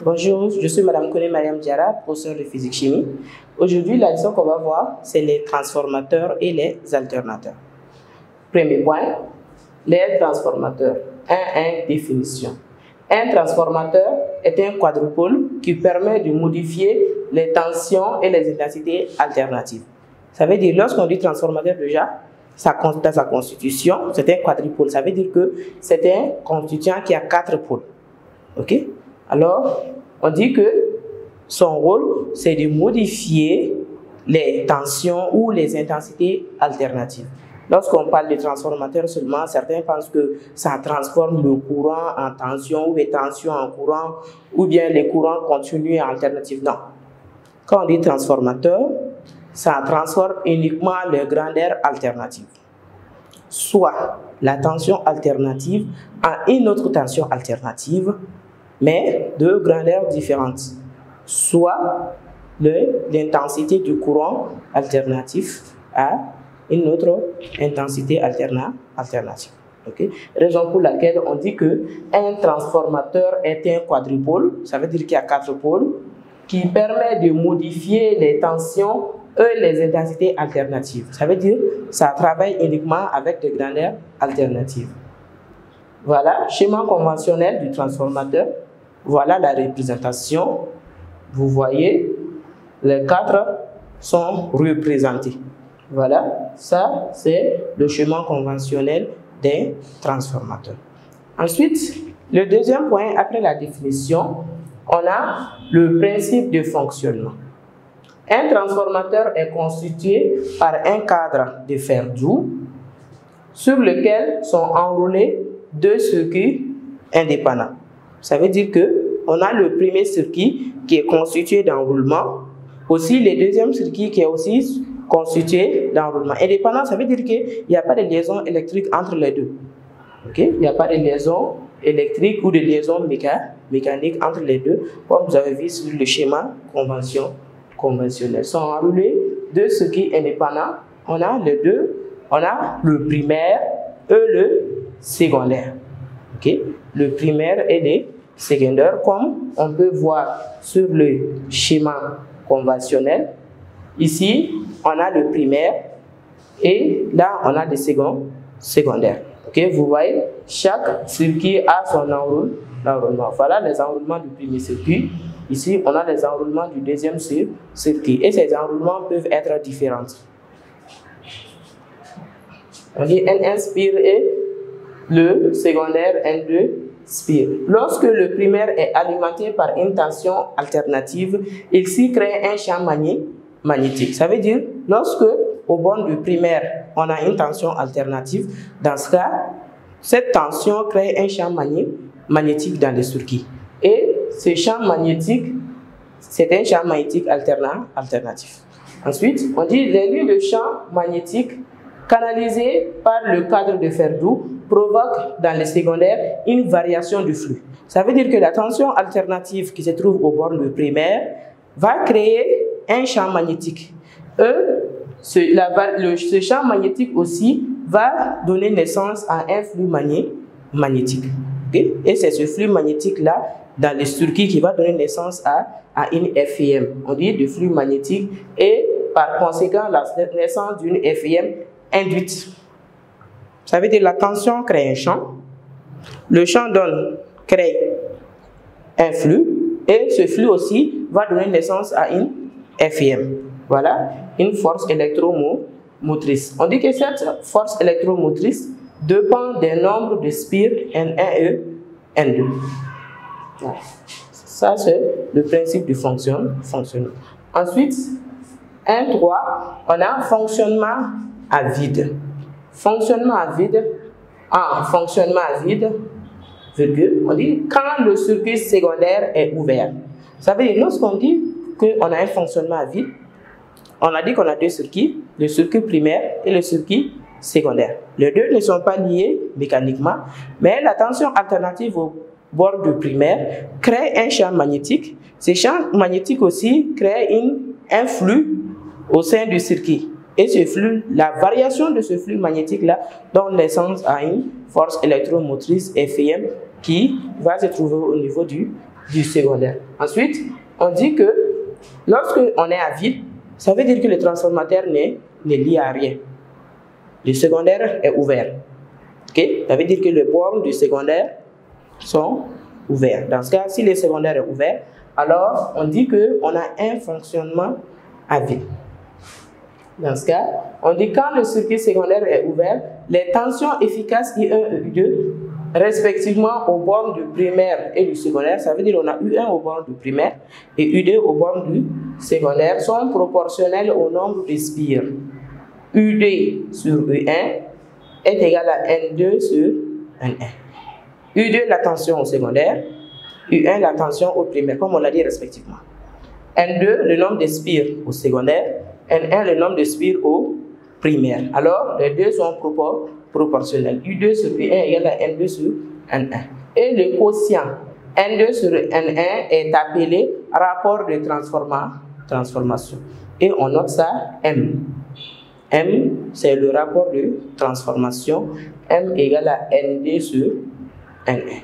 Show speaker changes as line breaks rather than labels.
Bonjour, je suis Madame Kone Mariam Diarra, professeure de physique-chimie. Aujourd'hui, la leçon qu'on va voir, c'est les transformateurs et les alternateurs. Premier point, les transformateurs. 1. Définition. Un transformateur est un quadrupôle qui permet de modifier les tensions et les intensités alternatives. Ça veut dire, lorsqu'on dit transformateur déjà, dans sa constitution, c'est un quadrupôle. Ça veut dire que c'est un constituant qui a 4 pôles. OK? Alors, on dit que son rôle, c'est de modifier les tensions ou les intensités alternatives. Lorsqu'on parle de transformateur seulement, certains pensent que ça transforme le courant en tension ou les tensions en courant ou bien les courants continus en alternative. Non. Quand on dit transformateur, ça transforme uniquement les grandeurs alternatives. Soit la tension alternative en une autre tension alternative, mais de grandeurs différentes, soit l'intensité du courant alternatif à une autre intensité alternative. Okay? Raison pour laquelle on dit qu'un transformateur est un quadrupôle, ça veut dire qu'il y a 4 pôles, qui permet de modifier les tensions et les intensités alternatives. Ça veut dire que ça travaille uniquement avec des grandeurs alternatives. Voilà, schéma conventionnel du transformateur. Voilà la représentation. Vous voyez, les 4 sont représentés. Voilà, ça c'est le schéma conventionnel des transformateurs. Ensuite, le deuxième point, après la définition, on a le principe de fonctionnement. Un transformateur est constitué par un cadre de fer doux sur lequel sont enroulés 2 circuits indépendants. Ça veut dire qu'on a le premier circuit qui est constitué d'enroulement, aussi le deuxième circuit qui est aussi constitué d'enroulement. Indépendant, ça veut dire qu'il n'y a pas de liaison électrique entre les deux. Okay? Il n'y a pas de liaison électrique ou de liaison mécanique entre les deux, comme vous avez vu sur le schéma conventionnel. Sont enroulés 2 circuits indépendants. On a les deux, on a le primaire et le secondaire. Okay? Le primaire et le secondaire, comme on peut voir sur le schéma conventionnel. Ici, on a le primaire et là, on a le secondaire. Okay? Vous voyez, chaque circuit a son enroulement. Voilà les enroulements du premier circuit. Ici, on a les enroulements du deuxième circuit. Et ces enroulements peuvent être différents. On dit N1 spire et le secondaire N2 spire. Lorsque le primaire est alimenté par une tension alternative, il s'y crée un champ magnétique. Ça veut dire, lorsque au bord du primaire, on a une tension alternative, dans ce cas, cette tension crée un champ magnétique dans le circuit. Et ce champ magnétique, c'est un champ magnétique alternatif. Ensuite, on dit les lignes de champ magnétique canalisées par le cadre de fer doux provoquent dans le secondaire une variation du flux. Ça veut dire que la tension alternative qui se trouve au bord du primaire va créer un champ magnétique. Ce champ magnétique aussi va donner naissance à un flux magnétique. Okay? Et c'est ce flux magnétique-là, dans le circuit, qui va donner naissance à une FEM. On dit de flux magnétique et par conséquent la naissance d'une FEM induite. Ça veut dire que la tension crée un champ, le champ crée un flux et ce flux aussi va donner naissance à une FEM. Voilà, une force électromotrice. On dit que cette force électromotrice dépend des nombres de spires N1 et N2. Voilà. Ça, c'est le principe du fonctionnement. Ensuite, 1.3, on a fonctionnement à vide. Fonctionnement à vide, virgule, on dit quand le circuit secondaire est ouvert. Ça veut dire, lorsqu'on dit qu'on a un fonctionnement à vide, on a dit qu'on a 2 circuits, le circuit primaire et le circuit secondaire. Les deux ne sont pas liés mécaniquement, mais la tension alternative bord du primaire crée un champ magnétique. Ce champ magnétique aussi crée un flux au sein du circuit. Et ce flux, la variation de ce flux magnétique-là donne naissance à une force électromotrice Fm qui va se trouver au niveau du secondaire. Ensuite, on dit que lorsque on est à vide, ça veut dire que le transformateur n'est lié à rien. Le secondaire est ouvert. Okay? Ça veut dire que les bornes du secondaire sont ouverts. Dans ce cas, si le secondaire est ouvert, alors on dit qu'on a un fonctionnement à vide. Dans ce cas, on dit quand le circuit secondaire est ouvert, les tensions efficaces I1 et I2, respectivement aux bornes du primaire et du secondaire, ça veut dire qu'on a U1 aux bornes du primaire et U2 aux bornes du secondaire, sont proportionnelles au nombre de spires. U2 sur U1 est égal à N2 sur N1. U2 la tension au secondaire, U1 la tension au primaire, comme on l'a dit respectivement. N2 le nombre de spires au secondaire, N1 le nombre de spires au primaire. Alors, les deux sont proportionnels. U2 sur U1 est égal à N2 sur N1. Et le quotient N2 sur N1 est appelé rapport de transformation. Et on note ça M. M, c'est le rapport de transformation. M égale à N2 sur N1.